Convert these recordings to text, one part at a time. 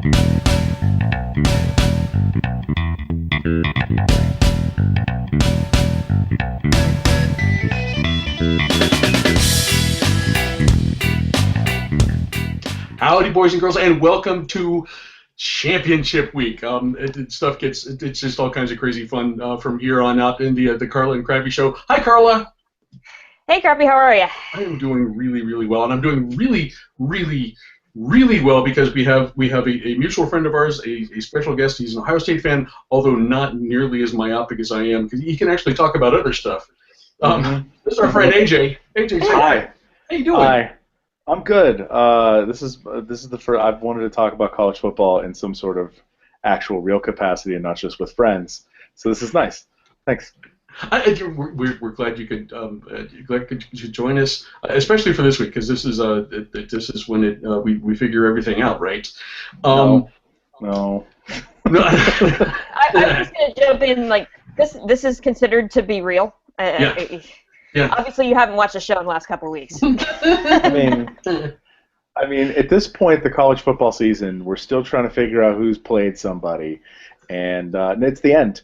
Howdy, boys and girls, and welcome to Championship Week. It's just all kinds of crazy fun from here on out in the Carla and Krabby Show. Hi, Carla. Hey, Krabby, how are you? I am doing really, really well, and I'm doing really, really, really well because we have a mutual friend of ours, a special guest. He's an Ohio State fan, although not nearly as myopic as I am, because he can actually talk about other stuff. This is our friend AJ. AJ, hi. How you doing? Hi. I'm good. This is the first I've wanted to talk about college football in some sort of actual real capacity and not just with friends. So this is nice. Thanks. We're glad you could join us, especially for this week, because this is when we figure everything out, right? No. I'm just gonna jump in. Like this is considered to be real. Yeah. Obviously, you haven't watched the show in the last couple of weeks. I mean, at this point, the college football season, we're still trying to figure out who's played somebody, and it's the end.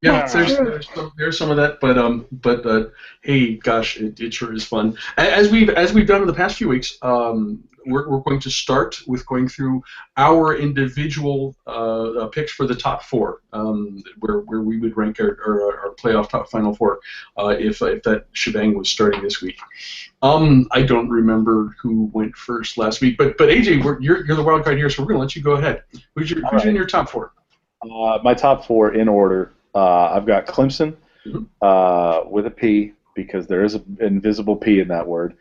Yeah, there's some of that, but hey, gosh, it sure is fun. As we've done in the past few weeks, we're going to start with going through our individual picks for the top four, where we would rank our playoff final four if that shebang was starting this week. I don't remember who went first last week, but AJ, you're the wild card here, so we're going to let you go ahead. Who's in your top four? My top four in order. I've got Clemson with a P because there is an invisible P in that word.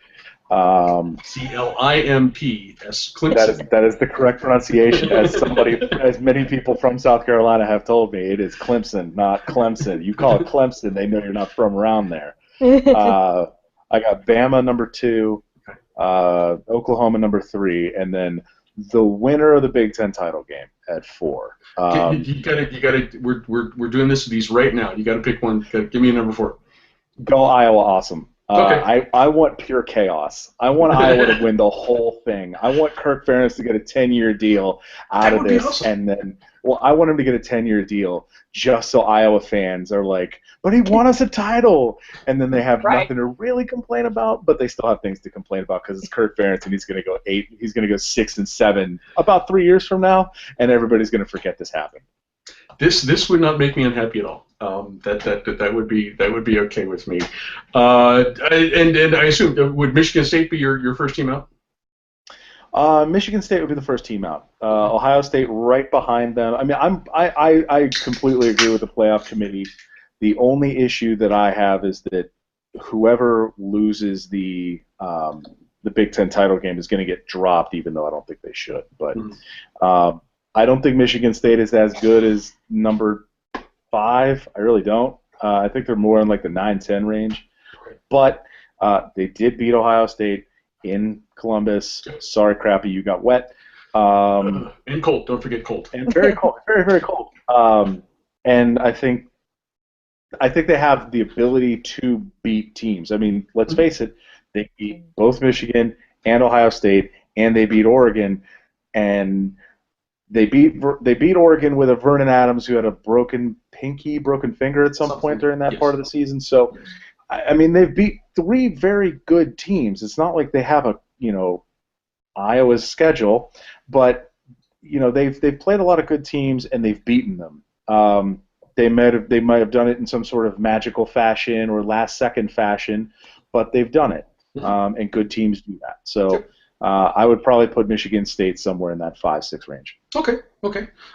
C-L-I-M-P-S. Clemson. That is the correct pronunciation, as many people from South Carolina have told me. It is Clemson, not Clemson. You call it Clemson, they know you're not from around there. I got Bama number 2, Oklahoma number 3, and then the winner of the Big Ten title game at 4. You gotta. We're doing these right now. You gotta pick one. Give me a number 4. Go Iowa, awesome. Okay. I want pure chaos. I want Iowa to win the whole thing. I want Kirk Ferentz to get a 10-year deal out of this, awesome. And then, I want him to get a 10-year deal just so Iowa fans are like, but he won us a title, and then they have nothing to really complain about, but they still have things to complain about because it's Kirk Ferentz and he's going to go 6-7 about 3 years from now, and everybody's going to forget this happened. This would not make me unhappy at all. That would be okay with me. And I assume would Michigan State be your first team out? Michigan State would be the first team out. Ohio State right behind them. I mean, I completely agree with the playoff committee. The only issue that I have is that whoever loses the Big Ten title game is going to get dropped, even though I don't think they should. But I don't think Michigan State is as good as number 5. I really don't. I think they're more in like the 9-10 range. But they did beat Ohio State in Columbus. Sorry, Crappy, you got wet. And cold. Don't forget cold. And very cold. Very, very cold. And I think they have the ability to beat teams. I mean, let's face it. They beat both Michigan and Ohio State, and they beat Oregon. And they beat Oregon with a Vernon Adams who had a broken finger at some point during that part of the season. So, I mean, they've beat 3 very good teams. It's not like they have Iowa's schedule, but they've played a lot of good teams and they've beaten them. They might have done it in some sort of magical fashion or last-second fashion, but they've done it, and good teams do that. So. I would probably put Michigan State somewhere in that 5-6 range. Okay.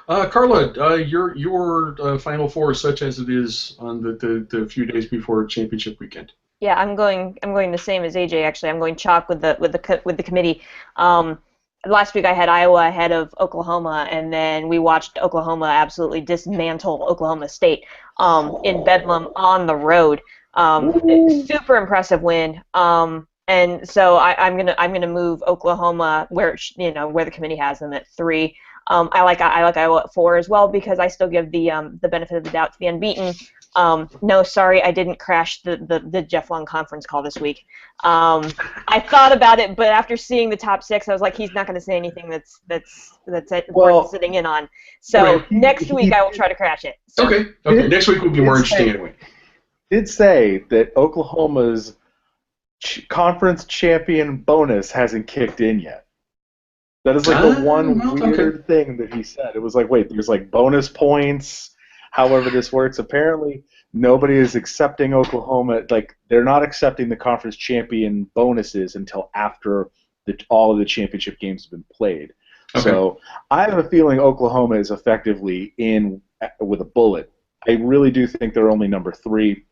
Carla, your Final Four, such as it is on the few days before championship weekend. Yeah, I'm going the same as AJ. Actually, I'm going chalk with the committee. Last week I had Iowa ahead of Oklahoma, and then we watched Oklahoma absolutely dismantle Oklahoma State in Bedlam on the road. Super impressive win. And so I'm gonna move Oklahoma where the committee has them at 3. I like Iowa at 4 as well because I still give the benefit of the doubt to the unbeaten. No, sorry, I didn't crash the Jeff Long conference call this week. I thought about it, but after seeing the top 6, I was like, he's not going to say anything that's worth sitting in on. So next week I will try to crash it. So. Okay. Next week will be more interesting anyway. Did say that Oklahoma's conference champion bonus hasn't kicked in yet. That is like the one weird thing that he said. It was like, wait, there's like bonus points, however this works. Apparently, nobody is accepting Oklahoma. Like, they're not accepting the conference champion bonuses until after all of the championship games have been played. Okay. So I have a feeling Oklahoma is effectively in with a bullet. I really do think they're only number 3,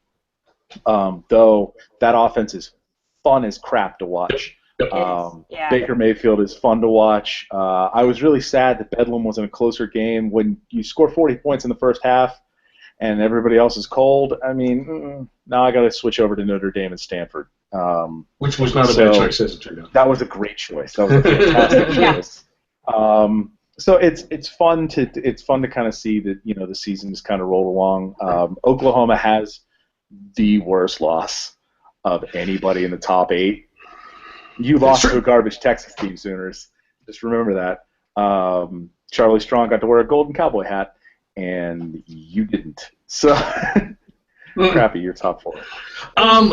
though that offense is fun as crap to watch. Yeah. Baker Mayfield is fun to watch. I was really sad that Bedlam wasn't a closer game. When you score 40 points in the first half and everybody else is cold, I mean, now I got to switch over to Notre Dame and Stanford. Which was not a bad choice, as it turned out. That was a great choice. That was a fantastic choice. So it's fun to kind of see that the season just kind of rolled along. Oklahoma has the worst loss of anybody in the top 8. You lost to a garbage Texas team, Sooners. Just remember that. Charlie Strong got to wear a golden cowboy hat, and you didn't. So, crappy, you're top 4. I'm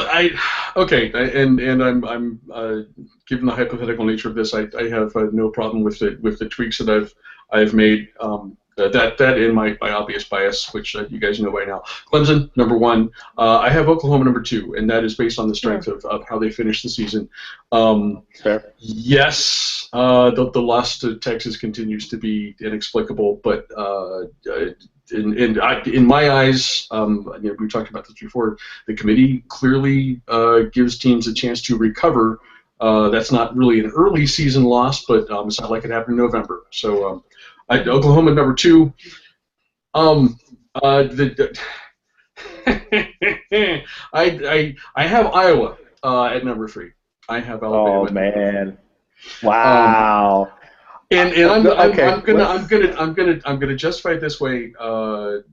given the hypothetical nature of this, I have no problem with the tweaks that I've made. That and my obvious bias, which you guys know by now. Clemson, number 1. I have Oklahoma, number 2, and that is based on the strength of how they finished the season. Fair. Yes, the loss to Texas continues to be inexplicable, but in my eyes, we talked about this before, the committee clearly gives teams a chance to recover. That's not really an early season loss, but it's not like it happened in November. So Oklahoma number 2. I have Iowa at number 3. I have Alabama. Oh man! Wow. And I'm gonna justify it this way. I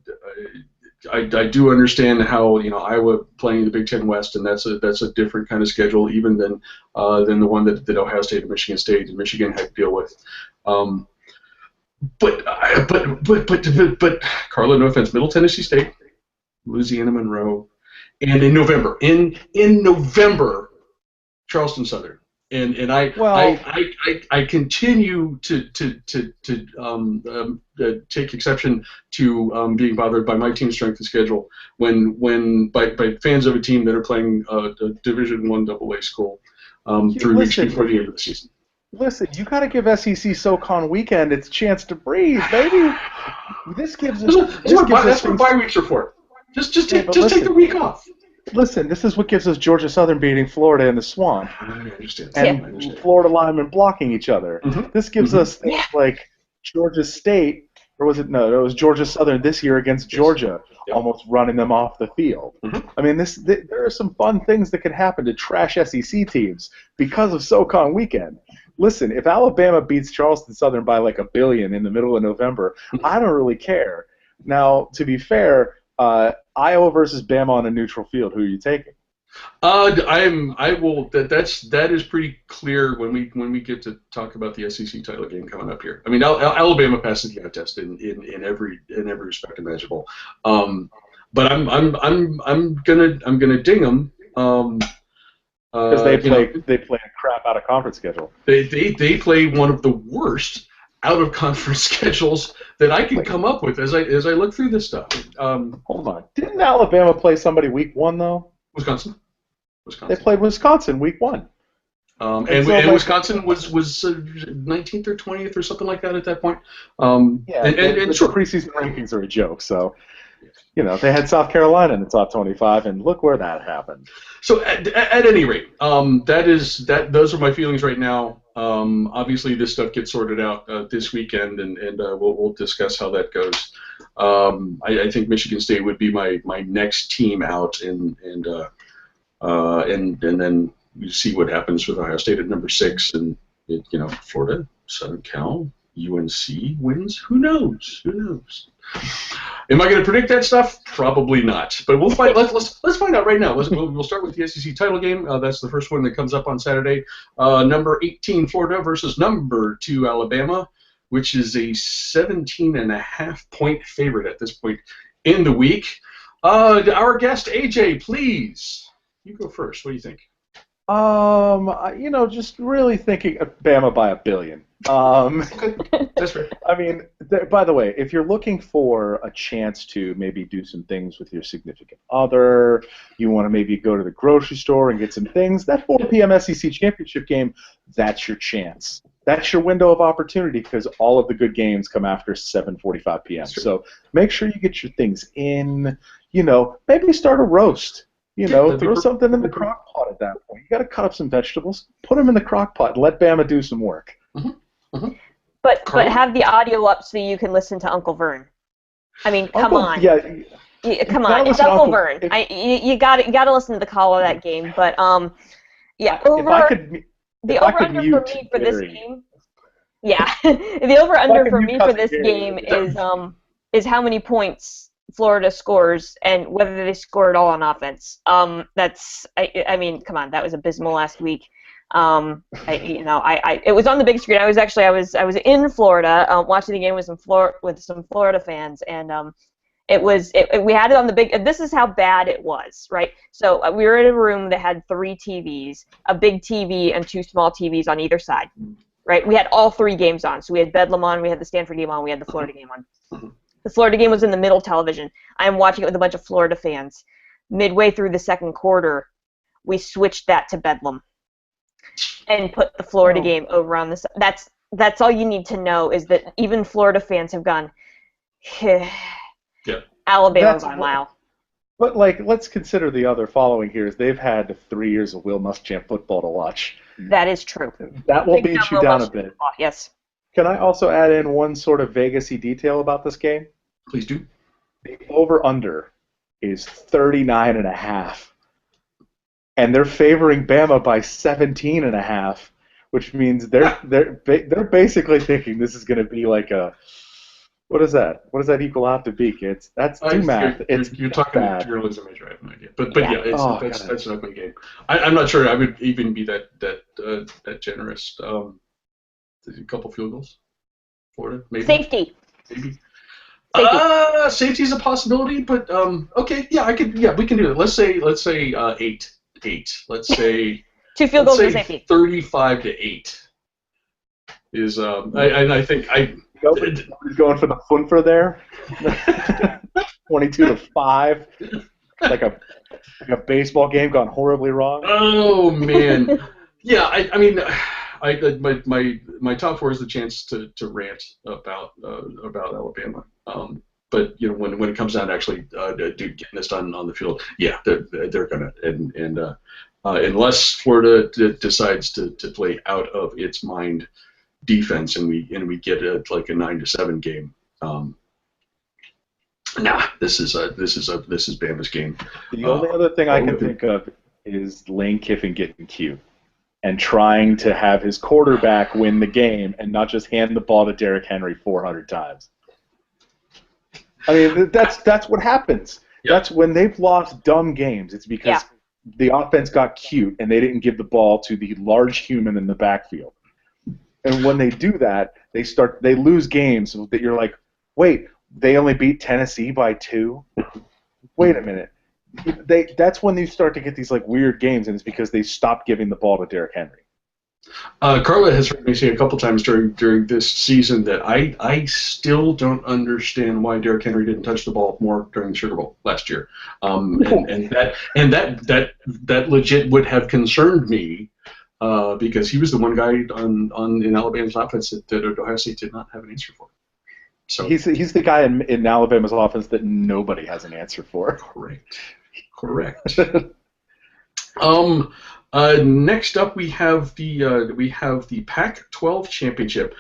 do understand how Iowa playing the Big Ten West, and that's a different kind of schedule even than the one that Ohio State and Michigan had to deal with. But Carla, no offense, Middle Tennessee State, Louisiana Monroe, and in November, Charleston Southern, and I continue to take exception to being bothered by my team's strength of schedule when by fans of a team that are playing a Division I AA school 3 weeks before the end of the season. Listen, you got to give SEC SoCon weekend its chance to breathe, baby. This gives us. That's what bye weeks are for. Just take the week off. Listen, this is what gives us Georgia Southern beating Florida in the Swamp. I understand. And Florida linemen blocking each other. Mm-hmm. This gives us things like Georgia State, or was it no? It was Georgia Southern this year against Georgia, almost running them off the field. Mm-hmm. I mean, there are some fun things that can happen to trash SEC teams because of SoCon weekend. Listen, if Alabama beats Charleston Southern by like 1 billion in the middle of November, I don't really care. Now, to be fair, Iowa versus Bama on a neutral field. Who are you taking? That is pretty clear when we get to talk about the SEC title game coming up here. I mean, Alabama passes the eye test in every respect imaginable. But I'm gonna ding them. Because they play a crap out of conference schedule. They play one of the worst out of conference schedules that I can come up with as I look through this stuff. Hold on, didn't Alabama play somebody week 1 though? Wisconsin. They played Wisconsin week 1. And Wisconsin was 19th or 20th or something like that at that point. And preseason rankings are a joke, so. They had South Carolina in the top 25, and look where that happened. So at any rate, those are my feelings right now. Obviously, this stuff gets sorted out this weekend, and we'll discuss how that goes. I think Michigan State would be my next team out, and then we see what happens with Ohio State at number 6, and Florida, Southern Cal, UNC wins? Who knows? Who knows? Am I going to predict that stuff? Probably not. But we'll find. Let's find out right now. We'll start with the SEC title game. That's the first one that comes up on Saturday. Number 18 Florida versus number 2 Alabama, which is a 17.5-point favorite at this point in the week. Our guest AJ, please. You go first. What do you think? Just really thinking Bama by 1 billion. Okay, that's right. I mean, by the way, if you're looking for a chance to maybe do some things with your significant other, you want to maybe go to the grocery store and get some things, that 4 p.m. SEC championship game, that's your chance. That's your window of opportunity because all of the good games come after 7:45 p.m. So make sure you get your things in. Maybe start a roast. Throw something in the crock pot at that point. You got to cut up some vegetables, put them in the crock pot, and let Bama do some work. Mm-hmm. Mm-hmm. But have the audio up so you can listen to Uncle Vern. I mean, come on. Yeah. Come on, it's Uncle Vern. You got to listen to the call of that game. But yeah, the over-under for me for this game. Yeah, the over-under for me for this game is how many points Florida scores and whether they score at all on offense. I mean, come on, that was abysmal last week. It was on the big screen. I was in Florida watching the game with some Florida fans, and we had it on the big. This is how bad it was, right? So we were in a room that had 3 TVs, a big TV and 2 small TVs on either side, right? We had all 3 games on. So we had Bedlam on, we had the Stanford game on, we had the Florida game on. The Florida game was in the middle television. I'm watching it with a bunch of Florida fans. Midway through the second quarter, we switched that to Bedlam and put the Florida game over on the. That's all you need to know is that even Florida fans have gone, Alabama by a mile. But let's consider the other following here is they've had 3 years of Will Muschamp football to watch. That is true. That will beat you down a bit. Yes. Can I also add in one sort of Vegas-y detail about this game? Please do. The over-under is 39.5. And they're favoring Bama by 17.5, which means they're basically thinking this is going to be like a what is that? What does that equal out to be, kids? That's do math. You're talking bad. journalism major. I have no idea. But that's an ugly game. I'm not sure I would even be that generous. A couple field goals, Florida maybe. Safety. Maybe. Safety is a possibility, but okay, yeah, we can do it. Let's say 8. Let's say 2 field goals for safety. 35-8 is I think Nobody's going for the funfer there. 22-5, like a baseball game gone horribly wrong. Oh man, yeah. I mean, my top 4 is the chance to rant about Alabama. But when it comes down to actually getting this done on the field, yeah, they're gonna and unless Florida decides to play out of its mind defense and we get like a 9-7 game. This is Bama's game. The only other thing I can think of is Lane Kiffin getting cute and trying to have his quarterback win the game and not just hand the ball to Derrick Henry 400 times. I mean, that's what happens. Yep. That's when they've lost dumb games. It's because the offense got cute and they didn't give the ball to the large human in the backfield. And when they do that, they lose games that you're like, wait, they only beat Tennessee by 2? Wait a minute. That's when you start to get these like weird games, and it's because they stopped giving the ball to Derrick Henry. Carla has heard me say a couple times during this season that I still don't understand why Derrick Henry didn't touch the ball more during the Sugar Bowl last year, and that legit would have concerned me because he was the one guy in Alabama's offense that Ohio State did not have an answer for. So he's the guy in Alabama's offense that nobody has an answer for. Correct. Next up, we have the Pac-12 championship.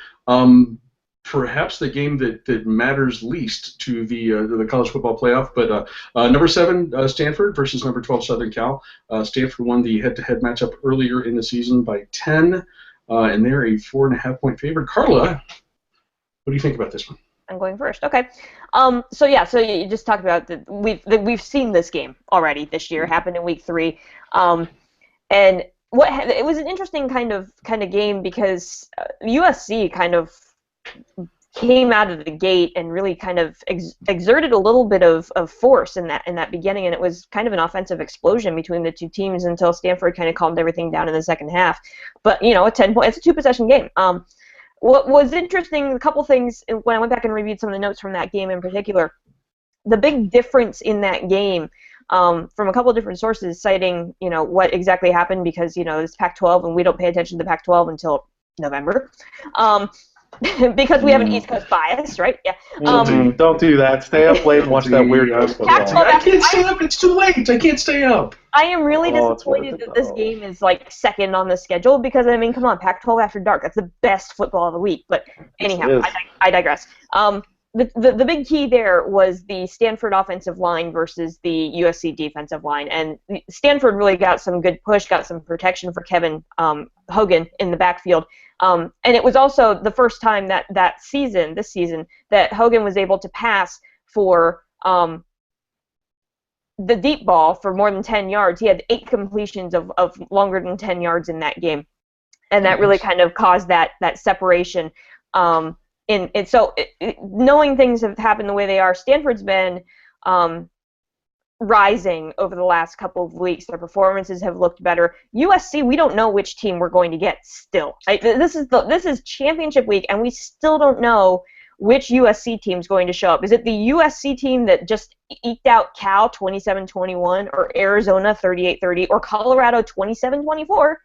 Perhaps the game that matters least to the college football playoff. But number 7 Stanford versus number 12 Southern Cal. Stanford won the head-to-head matchup earlier in the season by 10, and they're a 4.5-point favorite. Carla, What do you think about this one? I'm going first. Okay. So you just talked about that we've seen this game already this year. Happened in week 3, and it was an interesting kind of game because USC kind of came out of the gate and really kind of exerted a little bit of force in that beginning, and it was kind of an offensive explosion between the two teams until Stanford kind of calmed everything down in the second half. But it's a 2-possession game. What was interesting, a couple things when I went back and reviewed some of the notes from that game in particular, the big difference in that game, from a couple of different sources citing, what exactly happened because, it's Pac-12 and we don't pay attention to the Pac-12 until November. Because we have an East Coast bias, right? Yeah. Don't do that. Stay up late and watch that weird football. I can't stay up. It's too late. I can't stay up. I am really disappointed that this game is like second on the schedule because, I mean, come on, Pac-12 after dark. That's the best football of the week. But anyhow, I digress. The big key there was the Stanford offensive line versus the USC defensive line. And Stanford really got some good push, got some protection for Kevin Hogan in the backfield. And it was also the first time this season, that Hogan was able to pass for the deep ball for more than 10 yards. He had 8 completions of longer than 10 yards in that game. And that really kind of caused that separation. Knowing things have happened the way they are, Stanford's been rising over the last couple of weeks. Their performances have looked better. USC, we don't know which team we're going to get still. This is championship week, and we still don't know which USC team's going to show up. Is it the USC team that just eked out Cal 27-21, or Arizona 38-30, or Colorado 27-24?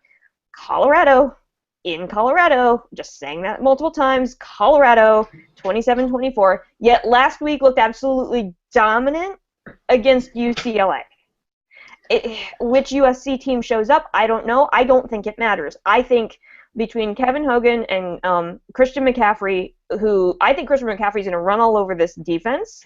Colorado. In Colorado, just saying that multiple times, Colorado 27-24, yet last week looked absolutely dominant against UCLA. Which USC team shows up, I don't know. I don't think it matters. I think between Kevin Hogan and Christian McCaffrey, I think Christian McCaffrey's going to run all over this defense,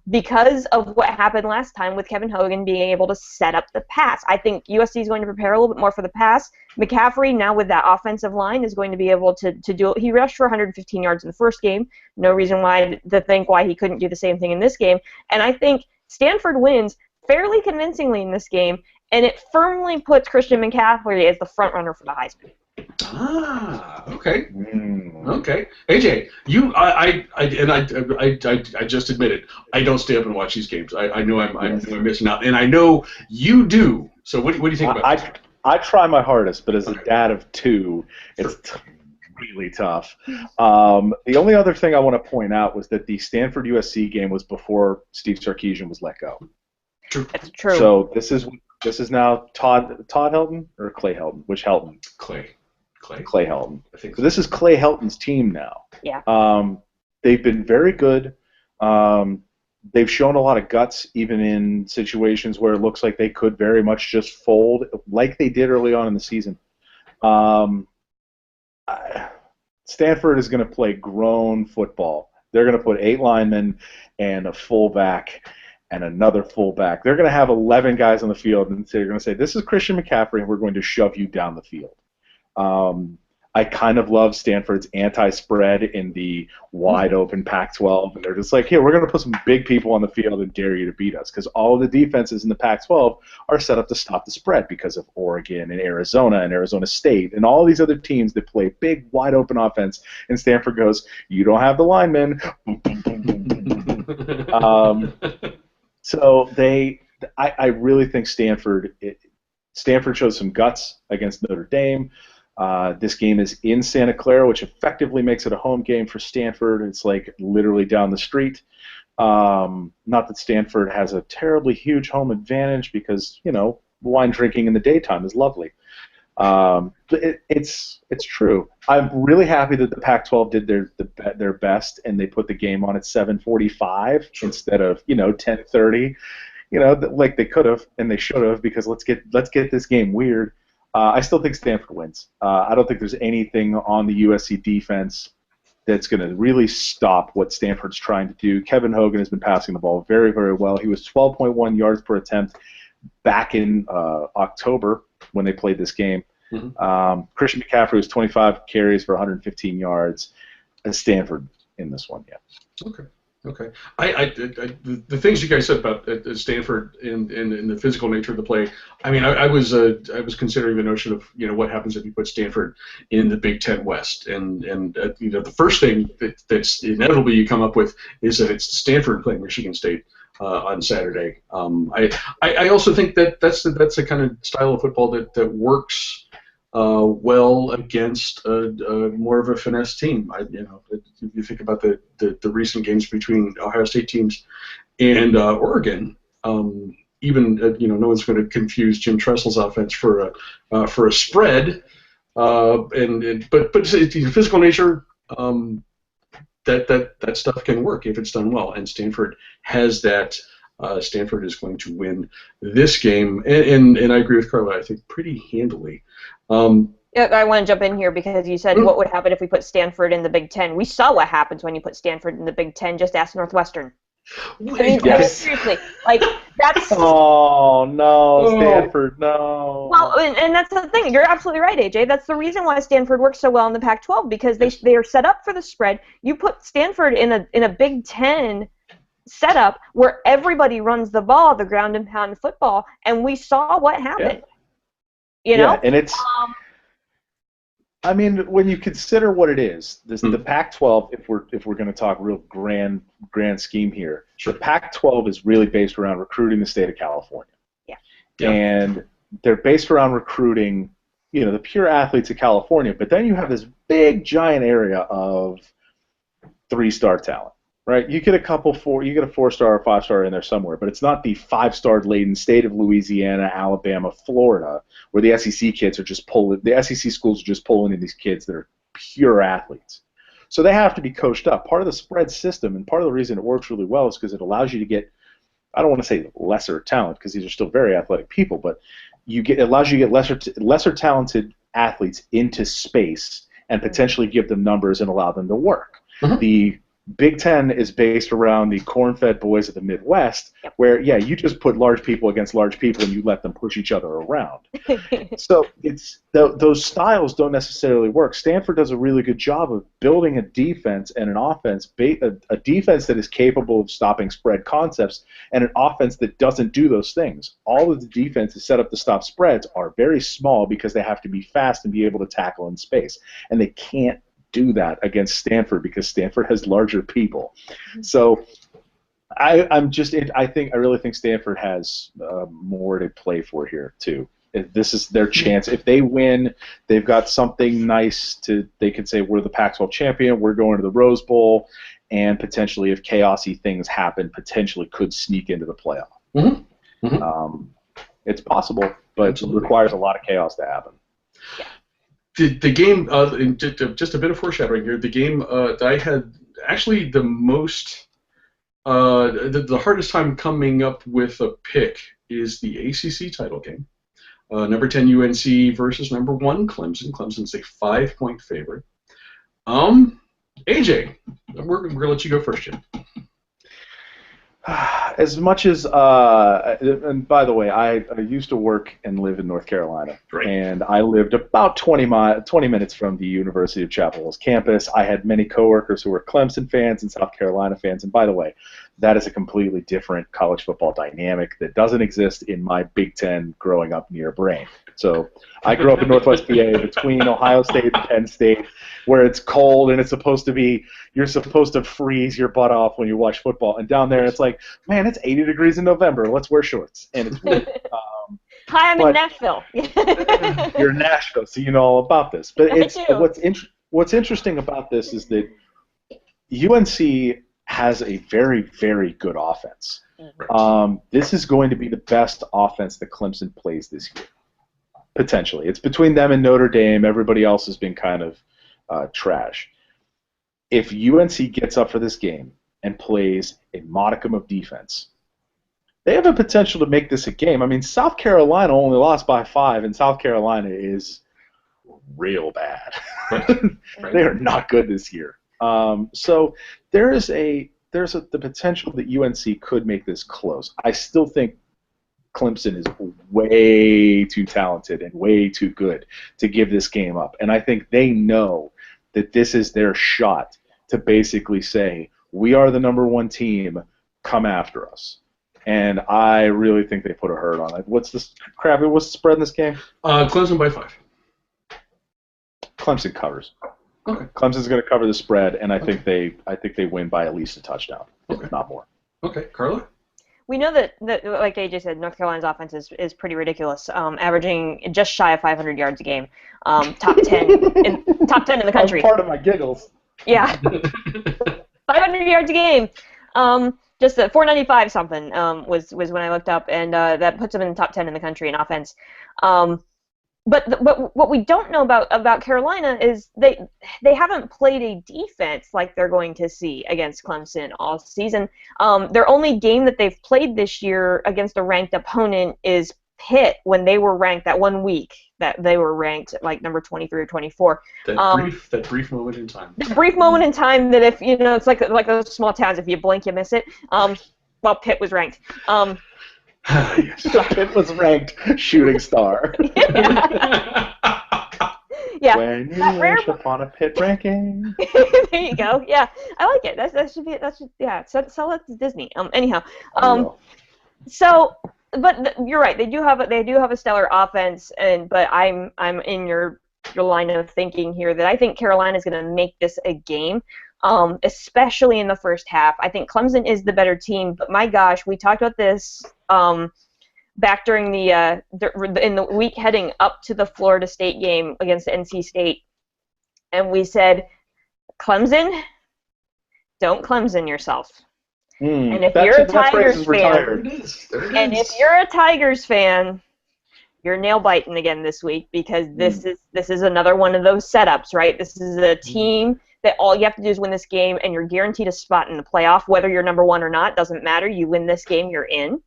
because of what happened last time with Kevin Hogan being able to set up the pass. I think USC is going to prepare a little bit more for the pass. McCaffrey, now with that offensive line, is going to be able to do it. He rushed for 115 yards in the first game. No reason to think why he couldn't do the same thing in this game. And I think Stanford wins fairly convincingly in this game, and it firmly puts Christian McCaffrey as the front runner for the Heisman. Okay. Okay. AJ, I just admitted I don't stay up and watch these games. I know I'm missing out, and I know you do. So what do you think about this? I try my hardest, but as a dad of 2, it's really tough. The only other thing I want to point out was that the Stanford USC game was before Steve Sarkisian was let go. True. That's true. So this is now Todd Helton or Clay Helton? Which Helton? Clay Helton. I think so. This is Clay Helton's team now. Yeah. They've been very good. They've shown a lot of guts, even in situations where it looks like they could very much just fold, like they did early on in the season. Stanford is going to play grown football. They're going to put 8 linemen and a fullback and another fullback. They're going to have 11 guys on the field, and they're going to say, "This is Christian McCaffrey, and we're going to shove you down the field." I kind of love Stanford's anti-spread in the wide-open Pac-12, and they're just like, "Here, we're going to put some big people on the field and dare you to beat us," because all of the defenses in the Pac-12 are set up to stop the spread because of Oregon and Arizona State and all these other teams that play big, wide-open offense, and Stanford goes, "You don't have the linemen." So I really think Stanford showed some guts against Notre Dame. This game is in Santa Clara, which effectively makes it a home game for Stanford. It's like literally down the street. Not that Stanford has a terribly huge home advantage because, wine drinking in the daytime is lovely. It's true. I'm really happy that the Pac-12 did their best and they put the game on at 7:45 instead of 10:30. Like they could have and they should have, because let's get this game weird. I still think Stanford wins. I don't think there's anything on the USC defense that's going to really stop what Stanford's trying to do. Kevin Hogan has been passing the ball very, very well. He was 12.1 yards per attempt back in October when they played this game. Mm-hmm. Christian McCaffrey was 25 carries for 115 yards. And Stanford in this one yet. Okay. Okay. The things you guys said about Stanford and the physical nature of the play. I mean, I was considering the notion of what happens if you put Stanford in the Big Ten West, and the first thing that's inevitably you come up with is that it's Stanford playing Michigan State on Saturday. I also think that that's the kind of style of football that works well against more of a finesse team. If you think about the recent games between Ohio State teams and Oregon, even no one's going to confuse Jim Tressel's offense for a spread, but it's the physical nature. That stuff can work if it's done well, and Stanford has that. Stanford is going to win this game, and I agree with Carla. I think pretty handily. Yeah, I want to jump in here because you said what would happen if we put Stanford in the Big Ten. We saw what happens when you put Stanford in the Big Ten. Just ask Northwestern. I mean, seriously, like that's. Oh no, Stanford, no. Well, and that's the thing. You're absolutely right, AJ. That's the reason why Stanford works so well in the Pac-12 because they are set up for the spread. You put Stanford in a Big Ten setup where everybody runs the ball, the ground and pound football, and we saw what happened. Yeah. You know? Yeah, and it's. I mean, when you consider what it is, the Pac-12, if we're going to talk real grand scheme here, the Pac-12 is really based around recruiting the state of California. Yeah. And they're based around recruiting, the pure athletes of California. But then you have this big, giant area of 3-star talent, right? You get a 4-star or 5-star in there somewhere, but it's not the 5-star laden state of Louisiana, Alabama, Florida, where the SEC kids are the SEC schools are just pulling in these kids that are pure athletes. So they have to be coached up. Part of the spread system, and part of the reason it works really well is because it allows you to get, I don't want to say lesser talent, because these are still very athletic people, but it allows you to get lesser talented athletes into space and potentially give them numbers and allow them to work. The Big Ten is based around the corn-fed boys of the Midwest, where, you just put large people against large people and you let them push each other around. So those styles don't necessarily work. Stanford does a really good job of building a defense and an offense, a defense that is capable of stopping spread concepts and an offense that doesn't do those things. All of the defenses set up to stop spreads are very small because they have to be fast and be able to tackle in space, and they can't do that against Stanford because Stanford has larger people. So I really think Stanford has more to play for here too. This is their chance. If they win, they've got something nice they can say we're the Pac-12 champion, we're going to the Rose Bowl, and potentially if chaosy things happen, potentially could sneak into the playoff. It's possible, but it requires a lot of chaos to happen. The game, just a bit of foreshadowing here, the game that I had actually the most, the hardest time coming up with a pick is the ACC title game. Number 10 UNC versus number 1 Clemson. Clemson's a 5-point favorite. AJ, we're going to let you go first, Jim. As much as, and by the way, I used to work and live in North Carolina, and I lived about 20 minutes from the University of Chapel Hill's campus. I had many coworkers who were Clemson fans and South Carolina fans, and by the way, that is a completely different college football dynamic that doesn't exist in my Big Ten growing up near brain. So I grew up in Northwest PA between Ohio State and Penn State, where it's cold and you're supposed to freeze your butt off when you watch football. And down there it's like, man, it's 80 degrees in November. Let's wear shorts. And it's weird. Hi, I'm in Nashville. You're in Nashville, so you know all about this. But what's interesting about this is that UNC has a very, very good offense. This is going to be the best offense that Clemson plays this year. Potentially. It's between them and Notre Dame. Everybody else has been kind of trash. If UNC gets up for this game and plays a modicum of defense, they have a potential to make this a game. I mean, South Carolina only lost by 5, and South Carolina is real bad. They are not good this year. So there's the potential that UNC could make this close. I still think Clemson is way too talented and way too good to give this game up. And I think they know that this is their shot to basically say, we are the number one team, come after us. And I really think they put a hurt on it. What's the spread in this game? Clemson by 5. Clemson covers. Okay. Clemson's going to cover the spread, and I think they win by at least a touchdown, if not more. Okay, Carla? We know that like AJ said, North Carolina's offense is pretty ridiculous, averaging just shy of 500 yards a game, top 10 in the country. Part of my giggles. Yeah, 500 yards a game. Just 495 something was when I looked up, and that puts them in the top 10 in the country in offense. But what we don't know about Carolina is they haven't played a defense like they're going to see against Clemson all season. Their only game that they've played this year against a ranked opponent is Pitt, when they were ranked that 1 week that they were ranked like number 23 or 24. That brief moment in time. The brief moment in time that if it's like those small towns, if you blink you miss it. Well, Pitt was ranked. Yes. Pitt was ranked shooting star. Yeah. When you wish upon a Pitt ranking. There you go. Yeah, I like it. That should sell it to Disney. Anyhow. So, but you're right. They do have a stellar offense, but I'm in your line of thinking here that I think Carolina's going to make this a game. Especially in the first half. I think Clemson is the better team, but my gosh, we talked about this back during in the week heading up to the Florida State game against NC State, and we said, Clemson, don't Clemson yourself. And if you're a Tigers fan, you're nail biting again this week, because this is another one of those setups, right? This is a team that all you have to do is win this game, and you're guaranteed a spot in the playoff. Whether you're number one or not, doesn't matter. You win this game, you're in.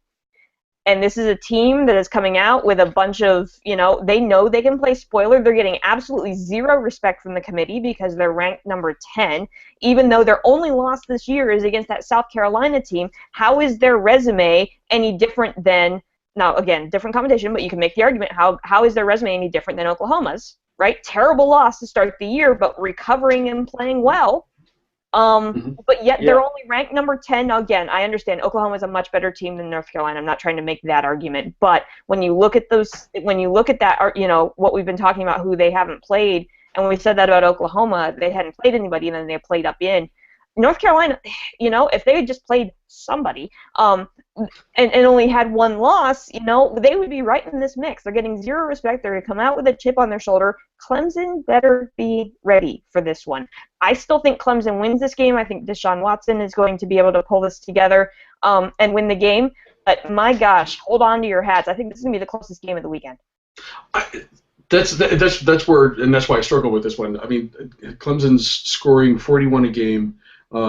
And this is a team that is coming out with a bunch of, they know they can play spoiler. They're getting absolutely zero respect from the committee because they're ranked number 10, even though their only loss this year is against that South Carolina team. How is their resume any different than, now again, different competition, but you can make the argument, how is their resume any different than Oklahoma's? Right? Terrible loss to start the year, but recovering and playing well. But yet they're only ranked number 10. Now, again, I understand Oklahoma is a much better team than North Carolina. I'm not trying to make that argument. But when you look at that, what we've been talking about, who they haven't played, and when we said that about Oklahoma, they hadn't played anybody, and then they played up in. North Carolina, if they had just played somebody and only had one loss, they would be right in this mix. They're getting zero respect. They're going to come out with a chip on their shoulder. Clemson better be ready for this one. I still think Clemson wins this game. I think Deshaun Watson is going to be able to pull this together and win the game. But my gosh, hold on to your hats. I think this is going to be the closest game of the weekend. That's where, and that's why I struggle with this one. I mean, Clemson's scoring 41 a game.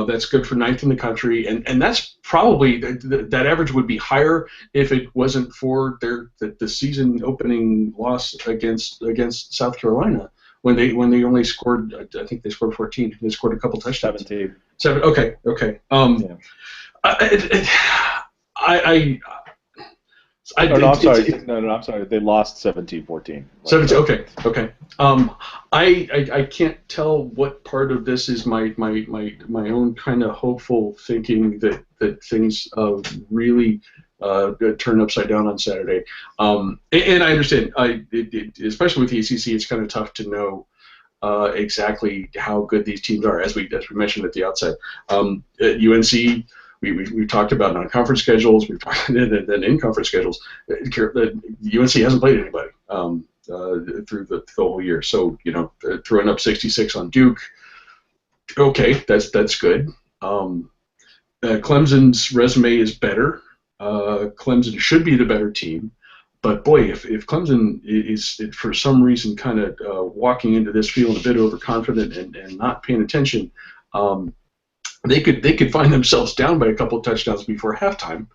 That's good for 9th in the country, and that's probably that average would be higher if it wasn't for the season opening loss against South Carolina when they only scored, I think they scored 14. They scored a couple touchdowns. 17. 7. Okay. I'm sorry. They lost 17-14. 17. Okay. I can't tell what part of this is my own kind of hopeful thinking that things really turn upside down on Saturday. And I understand. Especially with the ACC, it's kind of tough to know exactly how good these teams are, as we mentioned at the outset. UNC. We've talked about non-conference schedules. We've talked then in-conference schedules. UNC hasn't played anybody through the whole year. So throwing up 66 on Duke, okay, that's good. Clemson's resume is better. Clemson should be the better team. But boy, if Clemson is for some reason kind of walking into this feeling a bit overconfident and not paying attention. They could find themselves down by a couple of touchdowns before halftime,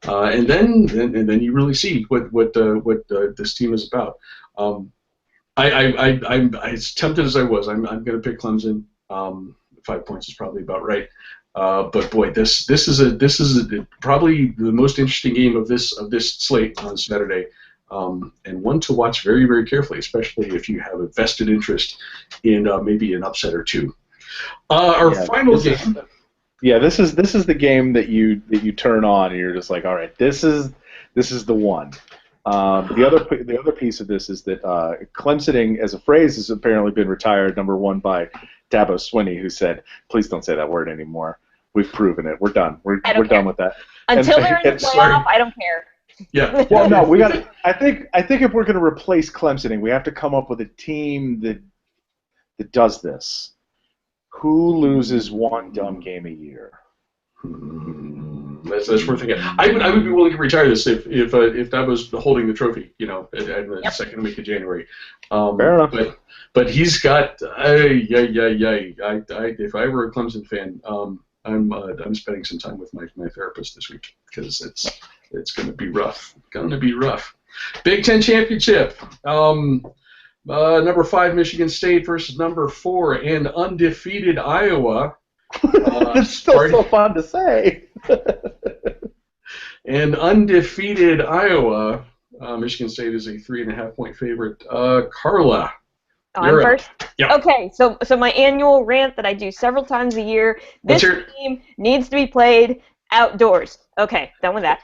and then you really see what this team is about. I'm as tempted as I was. I'm going to pick Clemson. 5 points is probably about right. But boy, this is probably the most interesting game of this slate on Saturday, and one to watch very, very carefully, especially if you have a vested interest in maybe an upset or two. Our Yeah, final this is game. this is the game that you turn on and you're just like, all right, this is the one. The other piece of this is that Clemsoning as a phrase has apparently been retired. Number one by Dabo Swinney, who said, "Please don't say that word anymore. We've proven it. We're done. We're care. done with that." Until they're in the sorry. playoff, I don't care. Yeah. Well, no, we got. I think if we're going to replace Clemsoning, we have to come up with a team that does this. Who loses one dumb game a year? That's worth thinking. I would be willing to retire this if that was holding the trophy, in the second week of January. Fair enough. But he's got if I were a Clemson fan, I'm spending some time with my therapist this week because it's going to be rough. Going to be rough. Big Ten championship. Number 5 Michigan State versus number 4 and undefeated Iowa. It's still so fun to say. And undefeated Iowa, Michigan State is a 3.5-point favorite. Carla, I'm first. Yep. Okay, so my annual rant that I do several times a year. This game needs to be played outdoors. Okay, done with that.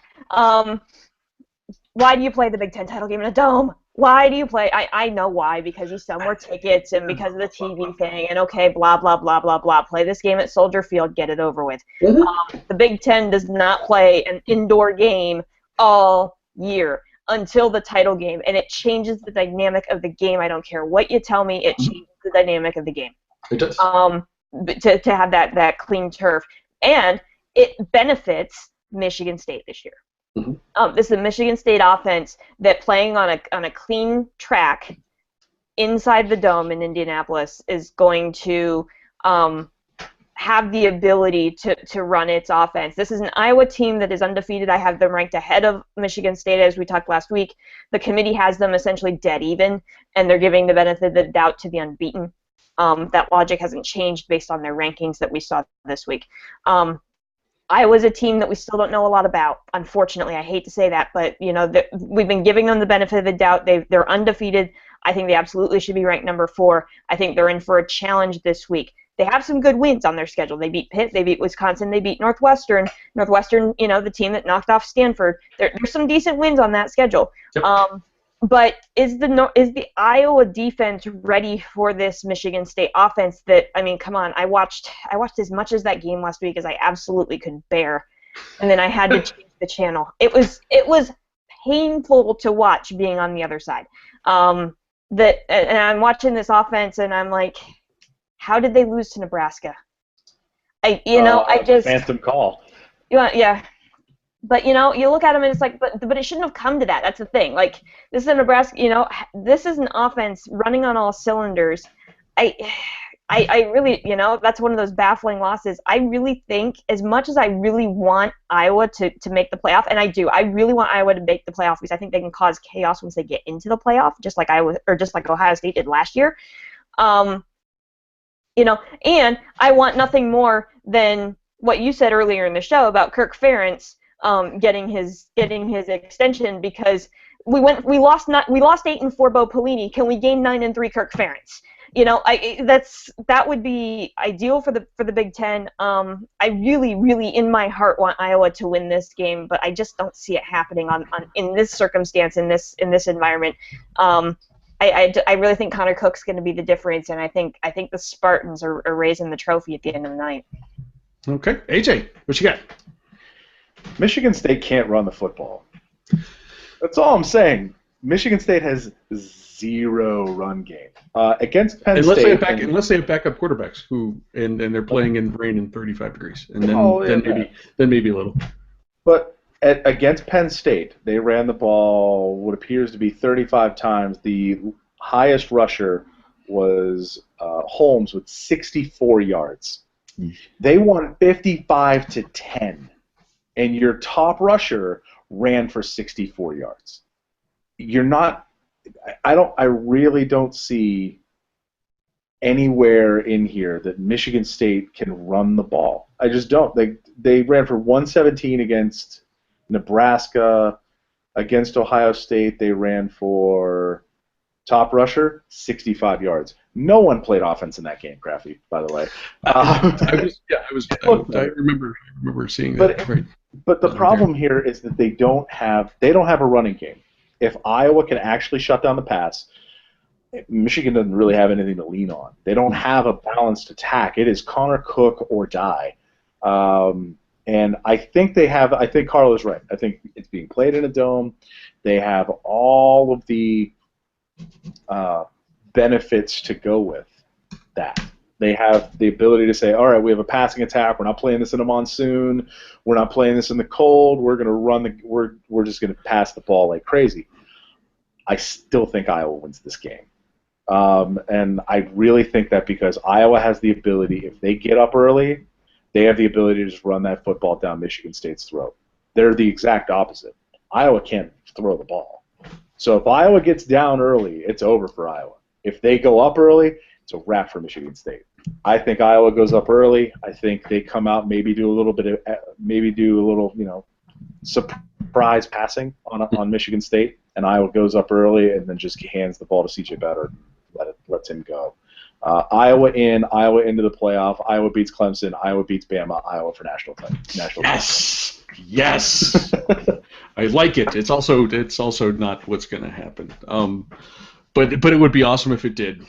Why do you play the Big Ten title game in a dome? Why do you play? I know why, because you sell more tickets and because of the TV thing and okay, blah, blah, blah, blah, blah. Play this game at Soldier Field, get it over with. The Big Ten does not play an indoor game all year until the title game, and it changes the dynamic of the game. I don't care what you tell me, it changes the dynamic of the game. It does. To have that clean turf. And it benefits Michigan State this year. This is a Michigan State offense that playing on a clean track inside the dome in Indianapolis is going to have the ability to run its offense. This is an Iowa team that is undefeated. I have them ranked ahead of Michigan State, as we talked last week. The committee has them essentially dead even, and they're giving the benefit of the doubt to the unbeaten. That logic hasn't changed based on their rankings that we saw this week. Iowa's a team that we still don't know a lot about. Unfortunately, I hate to say that, but we've been giving them the benefit of the doubt. They're undefeated. I think they absolutely should be ranked number 4. I think they're in for a challenge this week. They have some good wins on their schedule. They beat Pitt, they beat Wisconsin, they beat Northwestern. Northwestern, the team that knocked off Stanford. There's some decent wins on that schedule. Yep. But is the Iowa defense ready for this Michigan State offense? That, I mean, come on! I watched as much as that game last week as I absolutely could bear, and then I had to change the channel. It was painful to watch being on the other side. And I'm watching this offense, and I'm like, how did they lose to Nebraska? I just phantom call. Yeah. But, you look at them and it's like, but it shouldn't have come to that. That's the thing. Like, this is a Nebraska, this is an offense running on all cylinders. I really, that's one of those baffling losses. I really think, as much as I really want Iowa to make the playoff, and I do, I really want Iowa to make the playoff because I think they can cause chaos once they get into the playoff, just like Ohio State did last year. And I want nothing more than what you said earlier in the show about Kirk Ferentz getting his extension, because we lost 8-4 Bo Pelini. Can we gain 9-3 Kirk Ferentz? That would be ideal for the Big Ten. I really, really, in my heart, want Iowa to win this game, but I just don't see it happening in this circumstance, in this environment. I really think Connor Cook's going to be the difference, and I think the Spartans are raising the trophy at the end of the night. Okay, AJ, what you got? Michigan State can't run the football. That's all I'm saying. Michigan State has 0 run game against Penn State. Unless they have backup quarterbacks and they're playing in rain and 35 degrees, and then maybe a little. But against Penn State, they ran the ball what appears to be 35 times. The highest rusher was Holmes with 64 yards. They won 55-10. And your top rusher ran for 64 yards. I really don't see anywhere in here that Michigan State can run the ball. I just don't. They ran for 117 against Nebraska. Against Ohio State, they ran for top rusher 65 yards. No one played offense in that game, Crafty, by the way. I remember seeing that. Right. But the problem here is that they don't have a running game. If Iowa can actually shut down the pass, Michigan doesn't really have anything to lean on. They don't have a balanced attack. It is Connor Cook or die. And I think Carla's right. I think it's being played in a dome. They have all of the benefits to go with that. They have the ability to say, all right, we have a passing attack. We're not playing this in a monsoon. We're not playing this in the cold. We're going to run we're just going to pass the ball like crazy. I still think Iowa wins this game. And I really think that because Iowa has the ability, if they get up early, they have the ability to just run that football down Michigan State's throat. They're the exact opposite. Iowa can't throw the ball. So if Iowa gets down early, it's over for Iowa. If they go up early, it's a wrap for Michigan State. I think Iowa goes up early. I think they come out, maybe do a little, surprise passing on Michigan State, and Iowa goes up early and then just hands the ball to C.J. Beathard, lets him go. Iowa into the playoff. Iowa beats Clemson. Iowa beats Bama. Iowa for national title. Yes. I like it. It's also not what's going to happen. But it would be awesome if it did.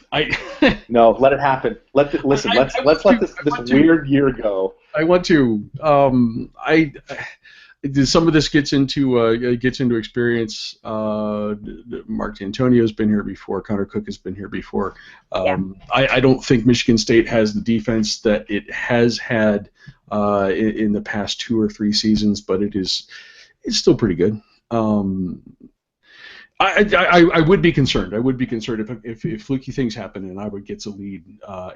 No, let it happen. Let's let this weird year go. I want to. Some of this gets into experience. Mark D'Antonio's been here before. Connor Cook has been here before. I don't think Michigan State has the defense that it has had in the past 2 or 3 seasons, but it's still pretty good. I would be concerned. I would be concerned if fluky things happen and Iowa gets a lead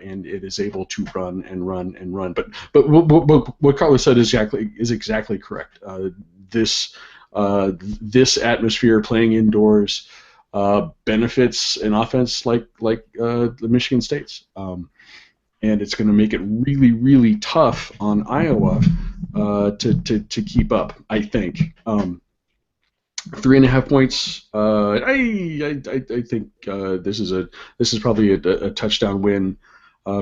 and it is able to run and run and run. But what Carla said is exactly correct. This atmosphere, playing indoors, benefits an offense like the Michigan State's, and it's going to make it really, really tough on Iowa to keep up, I think. 3.5 points. I think this is probably a touchdown win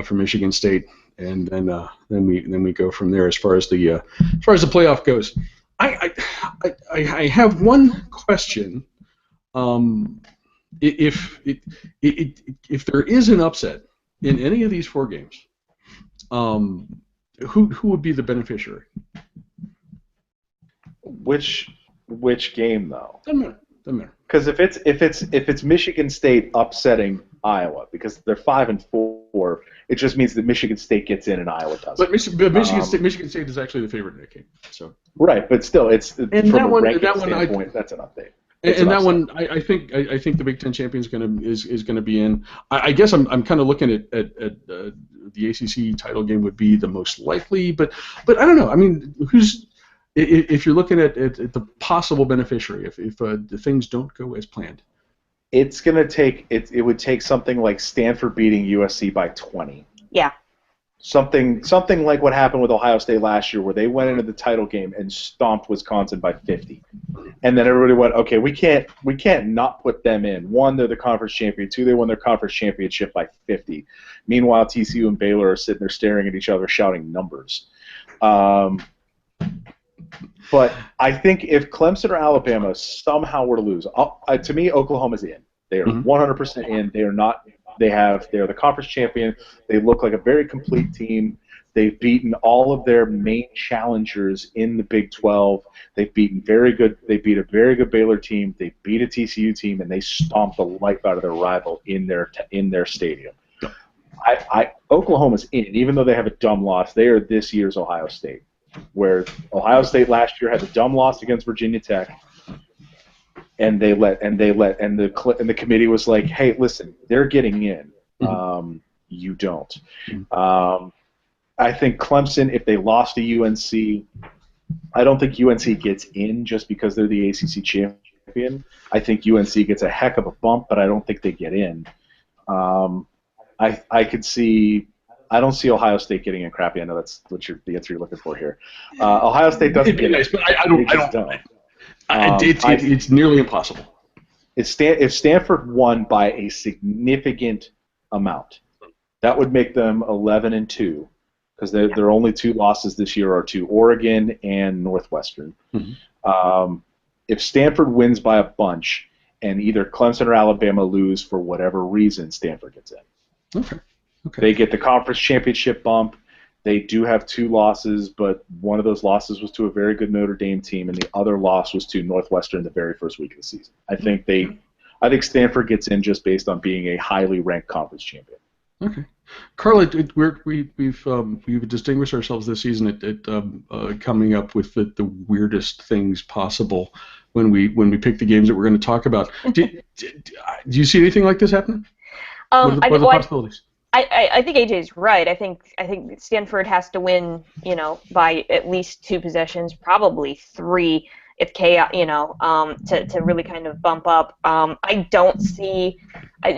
for Michigan State, and then we go from there as far as the playoff goes. I have one question. If there is an upset in any of these 4 games, who would be the beneficiary? Which game though? Doesn't matter. Because if it's Michigan State upsetting Iowa because they're 5-4, it just means that Michigan State gets in and Iowa doesn't. But Michigan State is actually the favorite in that game. So right, but still, it's from a ranking standpoint, that's an update. And that one, I think the Big Ten champion is gonna be in. I guess I'm kind of looking at the ACC title game would be the most likely, but I don't know. I mean, if you're looking at the possible beneficiary, if the things don't go as planned, it's gonna take it would take something like Stanford beating USC by 20. Yeah. Something like what happened with Ohio State last year, where they went into the title game and stomped Wisconsin by 50, and then everybody went, okay, we can't not put them in. 1, they're the conference champion. 2, they won their conference championship by 50. Meanwhile, TCU and Baylor are sitting there staring at each other, shouting numbers. But I think if Clemson or Alabama somehow were to lose, to me, Oklahoma's in. They are 100% in. They are not. They are the conference champion. They look like a very complete team. They've beaten all of their main challengers in the Big 12. They've beaten They beat a very good Baylor team. They beat a TCU team, and they stomped the life out of their rival in their stadium. Oklahoma's in, even though they have a dumb loss. They are this year's Ohio State, where Ohio State last year had a dumb loss against Virginia Tech, and the committee was like, hey, listen, they're getting in. You don't. I think Clemson, if they lost to UNC, I don't think UNC gets in just because they're the ACC champion. I think UNC gets a heck of a bump, but I don't think they get in. I could see. I don't see Ohio State getting in. Crappy. I know that's the answer you're looking for here. Ohio State doesn't get nice, but I don't. It's nearly impossible. If Stanford won by a significant amount. That would make them 11-2, because their only two losses this year are to Oregon and Northwestern. If Stanford wins by a bunch, and either Clemson or Alabama lose for whatever reason, Stanford gets in. Okay. They get the conference championship bump. They do have two losses, but one of those losses was to a very good Notre Dame team, and the other loss was to Northwestern the very first week of the season. I think Stanford gets in just based on being a highly ranked conference champion. Okay, Carla, we've distinguished ourselves this season at coming up with the weirdest things possible when we pick the games that we're going to talk about. Do you see anything like this happening? What are the possibilities? I think AJ's right. I think Stanford has to win, by at least 2 possessions, probably 3 if chaos, to really kind of bump up. I don't see,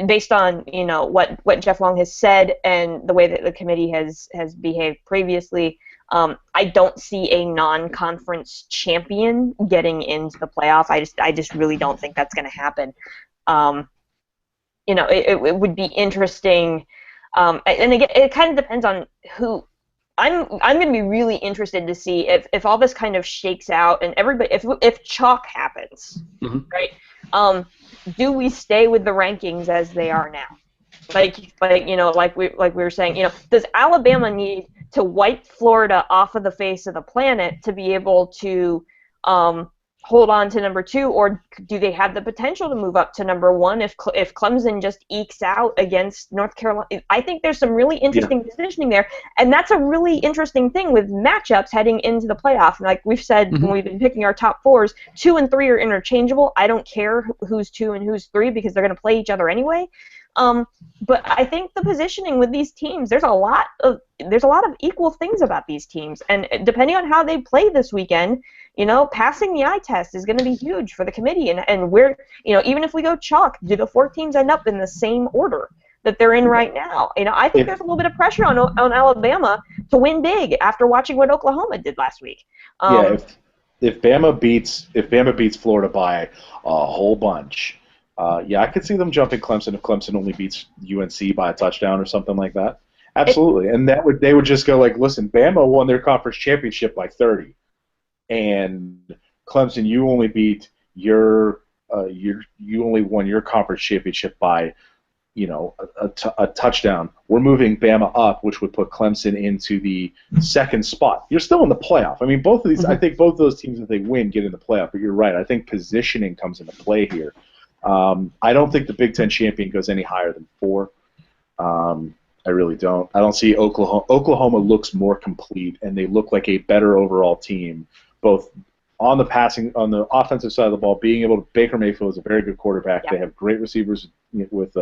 based on what Jeff Long has said and the way that the committee has behaved previously, I don't see a non-conference champion getting into the playoff. I just really don't think that's going to happen. It would be interesting. And again, it kind of depends on who. I'm going to be really interested to see if all this kind of shakes out and everybody, if chalk happens, right? Do we stay with the rankings as they are now? Like we were saying, does Alabama need to wipe Florida off of the face of the planet to be able to hold on to number 2, or do they have the potential to move up to number 1 if Clemson just ekes out against North Carolina? I think there's some really interesting positioning there, and that's a really interesting thing with matchups heading into the playoff. Like we've said when we've been picking our top 4s, 2 and 3 are interchangeable. I don't care who's 2 and who's 3 because they're going to play each other anyway. But I think the positioning with these teams, there's a lot of equal things about these teams, and depending on how they play this weekend, passing the eye test is going to be huge for the committee, and we're, even if we go chalk, do the 4 teams end up in the same order that they're in right now? I think there's a little bit of pressure on Alabama to win big after watching what Oklahoma did last week. If Bama beats Florida by a whole bunch. I could see them jumping Clemson if Clemson only beats UNC by a touchdown or something like that. Absolutely, and they would just go like, listen, Bama won their conference championship by 30, and Clemson, you only beat you only won your conference championship by, a touchdown. We're moving Bama up, which would put Clemson into the 2nd spot. You're still in the playoff. I mean, both of these. I think both of those teams, if they win, get in the playoff. But you're right. I think positioning comes into play here. I don't think the Big Ten champion goes any higher than 4. I really don't. I don't see Oklahoma. Oklahoma looks more complete, and they look like a better overall team, both on the offensive side of the ball. Being able to, Baker Mayfield is a very good quarterback. Yeah. They have great receivers with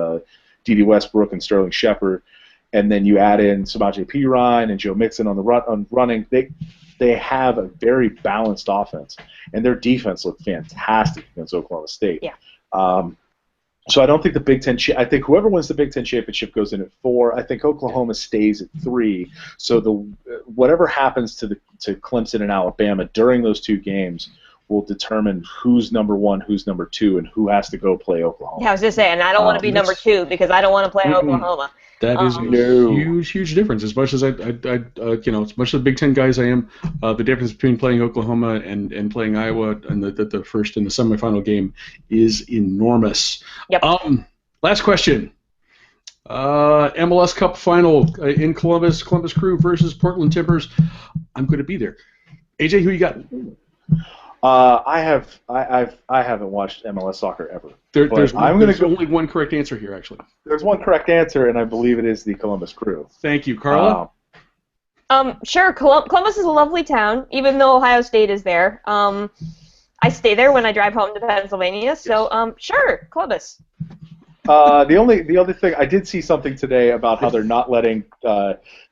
D.D. Westbrook and Sterling Shepard, and then you add in Samaje Perine and Joe Mixon on running. They have a very balanced offense, and their defense looked fantastic against Oklahoma State. Yeah. So I don't think the Big Ten. I think whoever wins the Big Ten championship goes in at 4. I think Oklahoma stays at 3. So whatever happens to Clemson and Alabama during those 2 games will determine who's number 1, who's number 2, and who has to go play Oklahoma. Yeah, I was just saying, I don't want to be number 2 because I don't want to play Oklahoma. That is a huge difference. As much as as much as the Big Ten guys I am, the difference between playing Oklahoma and playing Iowa and the first and the semifinal game is enormous. Yep. Last question. MLS Cup final in Columbus Crew versus Portland Timbers. I'm going to be there. AJ, who you got? I haven't watched MLS soccer ever. There's only one correct answer here, actually. There's one correct answer, and I believe it is the Columbus Crew. Thank you, Carla. Sure. Columbus is a lovely town, even though Ohio State is there. I stay there when I drive home to Pennsylvania, so sure, Columbus. The other thing, I did see something today about how they're not letting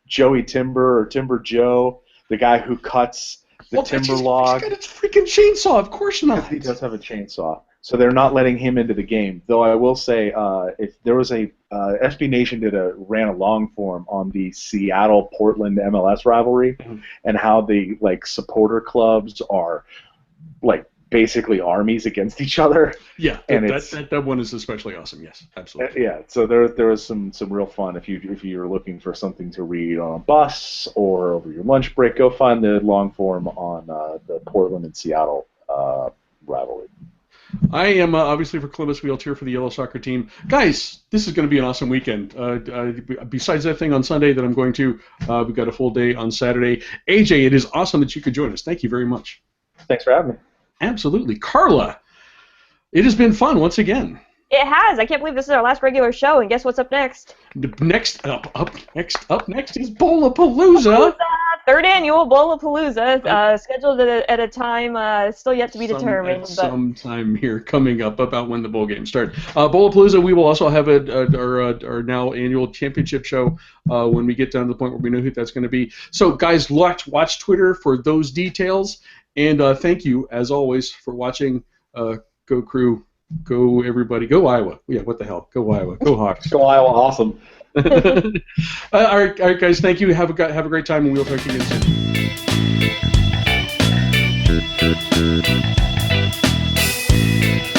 Joey Timber or Timber Joe, the guy who cuts the timber log. He's got a freaking chainsaw, of course not. He does have a chainsaw. So they're not letting him into the game. Though I will say, if there was SB Nation ran a long form on the Seattle-Portland MLS rivalry, and how the supporter clubs are basically armies against each other. Yeah, And that one is especially awesome. Yes, absolutely. Yeah, so there was some real fun. If you're looking for something to read on a bus or over your lunch break, go find the long form on the Portland and Seattle rivalry. I am obviously for Columbus. We'll cheer for the yellow soccer team, guys. This is going to be an awesome weekend. Besides that thing on Sunday that I'm going to, we've got a full day on Saturday. AJ, it is awesome that you could join us. Thank you very much. Thanks for having me. Absolutely, Carla. It has been fun once again. It has. I can't believe this is our last regular show, and guess what's up next? Next up is Bowlapalooza. Third annual Bowlapalooza, scheduled at a time still yet to be determined. Sometime here coming up about when the bowl games start. Bowlapalooza, we will also have our now annual championship show when we get down to the point where we know who that's going to be. So, guys, watch Twitter for those details. And thank you, as always, for watching. Go Crew. Go everybody. Go Iowa. Yeah, what the hell? Go Iowa. Go Hawks. Go Iowa. Awesome. All right, guys. Thank you. Have a great time, and we'll talk to you again soon.